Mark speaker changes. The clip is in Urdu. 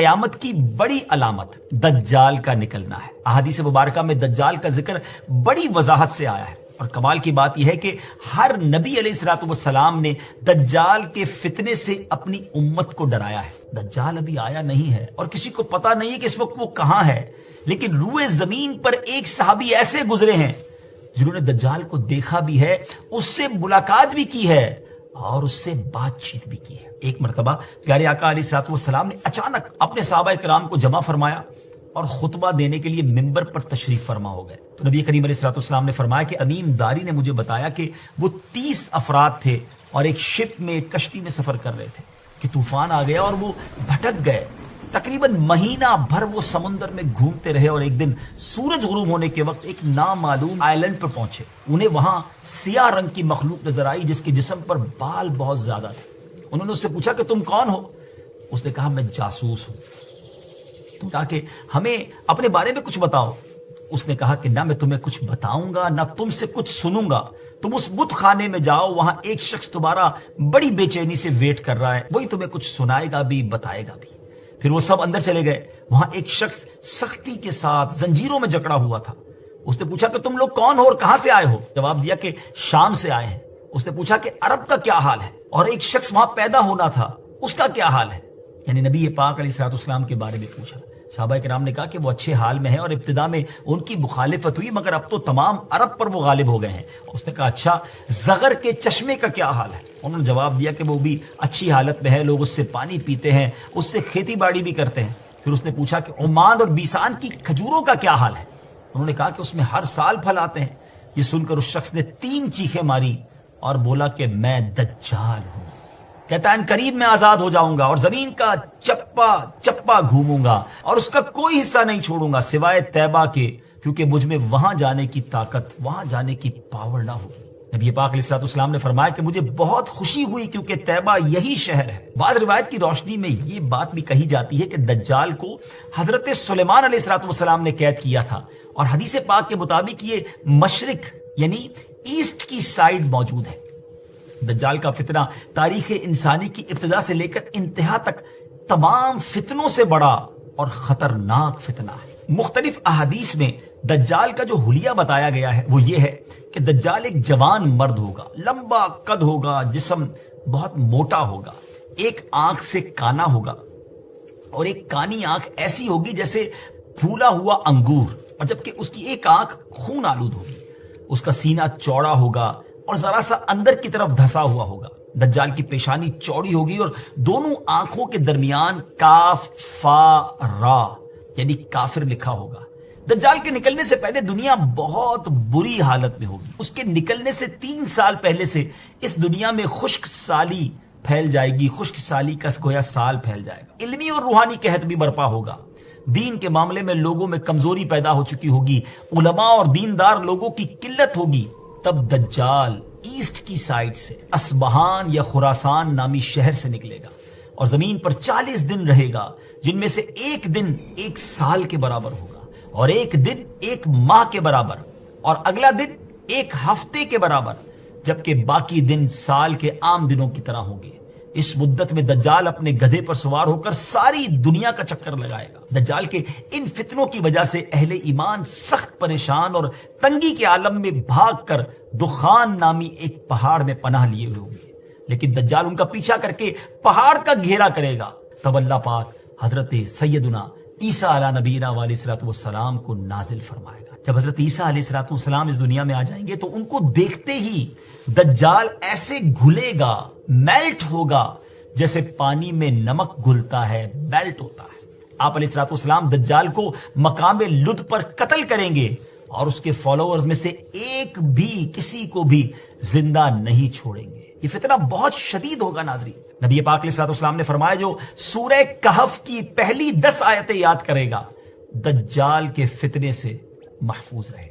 Speaker 1: قیامت کی بڑی علامت دجال کا نکلنا ہے۔ احادیث مبارکہ میں دجال کا ذکر بڑی وضاحت سے آیا ہے، اور کمال کی بات یہ ہے کہ ہر نبی علیہ الصلوۃ والسلام نے دجال کے فتنے سے اپنی امت کو ڈرایا ہے۔ دجال ابھی آیا نہیں ہے اور کسی کو پتا نہیں ہے کہ اس وقت وہ کہاں ہے، لیکن روئے زمین پر ایک صحابی ایسے گزرے ہیں جنہوں نے دجال کو دیکھا بھی ہے، اس سے ملاقات بھی کی ہے اور اس سے بات چیت بھی کی ہے۔ ایک مرتبہ پیارے آقا علیہ الصلوۃ والسلام نے اچانک اپنے صحابہ کرام کو جمع فرمایا اور خطبہ دینے کے لیے ممبر پر تشریف فرما ہو گئے۔ تو نبی کریم علیہ الصلوۃ والسلام نے فرمایا کہ امین داری نے مجھے بتایا کہ وہ 30 افراد تھے اور ایک شپ میں، ایک کشتی میں سفر کر رہے تھے کہ طوفان آ گیا اور وہ بھٹک گئے۔ تقریباً مہینہ بھر وہ سمندر میں گھومتے رہے اور ایک دن سورج غروب ہونے کے وقت ایک نامعلوم آئلینڈ پر پہنچے۔ انہیں وہاں سیاہ رنگ کی مخلوق نظر آئی جس کے جسم پر بال بہت زیادہ تھے۔ انہوں نے اس سے پوچھا کہ تم کون ہو؟ اس نے کہا میں جاسوس ہوں، تو کہا کہ ہمیں اپنے بارے میں کچھ بتاؤ۔ اس نے کہا کہ نہ میں تمہیں کچھ بتاؤں گا نہ تم سے کچھ سنوں گا، تم اس بت خانے میں جاؤ، وہاں ایک شخص تمہارا بڑی بے چینی سے ویٹ کر رہا ہے، وہی تمہیں کچھ سنائے گا بھی بتائے گا بھی۔ پھر وہ سب اندر چلے گئے۔ وہاں ایک شخص سختی کے ساتھ زنجیروں میں جکڑا ہوا تھا۔ اس نے پوچھا کہ تم لوگ کون ہو اور کہاں سے آئے ہو؟ جواب دیا کہ شام سے آئے ہیں۔ اس نے پوچھا کہ عرب کا کیا حال ہے؟ اور ایک شخص وہاں پیدا ہونا تھا، اس کا کیا حال ہے؟ یعنی نبی پاک علیہ الصلوۃ والسلام کے بارے میں پوچھا۔ صحابہ کرام نے کہا کہ وہ اچھے حال میں ہیں اور ابتدا میں ان کی مخالفت ہوئی، مگر اب تو تمام عرب پر وہ غالب ہو گئے ہیں۔ اس نے کہا اچھا زغر کے چشمے کا کیا حال ہے؟ انہوں نے جواب دیا کہ وہ بھی اچھی حالت میں ہے، لوگ اس سے پانی پیتے ہیں، اس سے کھیتی باڑی بھی کرتے ہیں۔ پھر اس نے پوچھا کہ عمان اور بیسان کی کھجوروں کا کیا حال ہے؟ انہوں نے کہا کہ اس میں ہر سال پھل آتے ہیں۔ یہ سن کر اس شخص نے 3 چیخیں ماری اور بولا کہ میں دجال ہوں۔ کہتا ہے ان قریب میں آزاد ہو جاؤں گا اور زمین کا چپا چپا گھوموں گا اور اس کا کوئی حصہ نہیں چھوڑوں گا سوائے طیبہ کے، کیونکہ مجھ میں وہاں جانے کی طاقت، وہاں جانے کی پاور نہ ہوگی۔ نبی پاک علیہ الصلوۃ والسلام نے فرمایا کہ مجھے بہت خوشی ہوئی کیونکہ طیبہ یہی شہر ہے۔ بعض روایت کی روشنی میں یہ بات بھی کہی جاتی ہے کہ دجال کو حضرت سلیمان علیہ الصلوۃ والسلام نے قید کیا تھا، اور حدیث پاک کے مطابق یہ مشرق یعنی ایسٹ کی سائیڈ موجود ہے۔ دجال کا فتنہ تاریخ انسانی کی ابتدا سے لے کر انتہا تک تمام فتنوں سے بڑا اور خطرناک فتنہ ہے۔ مختلف احادیث میں دجال کا جو حلیہ بتایا گیا ہے وہ یہ ہے کہ دجال ایک جوان مرد ہوگا، لمبا قد ہوگا، جسم بہت موٹا ہوگا، ایک آنکھ سے کانا ہوگا اور ایک کانی آنکھ ایسی ہوگی جیسے پھولا ہوا انگور، اور جبکہ اس کی ایک آنکھ خون آلود ہوگی۔ اس کا سینہ چوڑا ہوگا اور ذرا سا اندر کی طرف دھسا ہوا ہوگا۔ دجال کی پیشانی چوڑی ہوگی اور دونوں آنکھوں کے درمیان کاف فا را یعنی کافر لکھا ہوگا۔ دجال کے نکلنے سے پہلے دنیا بہت بری حالت میں ہوگی۔ اس کے نکلنے سے 3 سال پہلے سے اس دنیا میں خشک سالی پھیل جائے گی، خشک سالی کا گویا سال پھیل جائے گا۔ علمی اور روحانی قحط بھی برپا ہوگا۔ دین کے معاملے میں لوگوں میں کمزوری پیدا ہو چکی ہوگی، علماء اور دیندار لوگوں کی قلت ہوگی۔ تب دجال ایسٹ کی سائڈ سے اصبہان یا خراسان نامی شہر سے نکلے گا اور زمین پر 40 دن رہے گا، جن میں سے ایک دن 1 سال کے برابر ہوگا، اور ایک دن 1 ماہ کے برابر، اور اگلا دن 1 ہفتے کے برابر، جبکہ باقی دن سال کے عام دنوں کی طرح ہوں گے۔ اس مدت میں دجال اپنے گدھے پر سوار ہو کر ساری دنیا کا چکر لگائے گا۔ دجال کے ان فتنوں کی وجہ سے اہل ایمان سخت پریشان اور تنگی کے عالم میں بھاگ کر دخان نامی ایک پہاڑ میں پناہ لیے ہوئے ہوں گے، لیکن دجال ان کا پیچھا کر کے پہاڑ کا گھیرا کرے گا۔ تب اللہ پاک حضرت سیدنا عیسیٰ علیہ نبینا علیہ الصلوۃ والسلام کو نازل فرمائے گا۔ جب حضرت عیسیٰ علیہ الصلوۃ والسلام اس دنیا میں آ جائیں گے تو ان کو دیکھتے ہی دجال ایسے گھلے گا، میلٹ ہوگا، جیسے پانی میں نمک گھلتا ہے، میلٹ ہوتا ہے۔ آپ علیہ الصلوۃ والسلام دجال کو مقام لد پر قتل کریں گے اور اس کے فالوورز میں سے ایک بھی کسی کو بھی زندہ نہیں چھوڑیں گے۔ یہ فتنہ بہت شدید ہوگا ناظرین۔ نبی پاک علیہ الصلوۃ والسلام نے فرمایا جو سورہ کہف کی پہلی 10 آیتیں یاد کرے گا دجال کے فتنے سے محفوظ رہے۔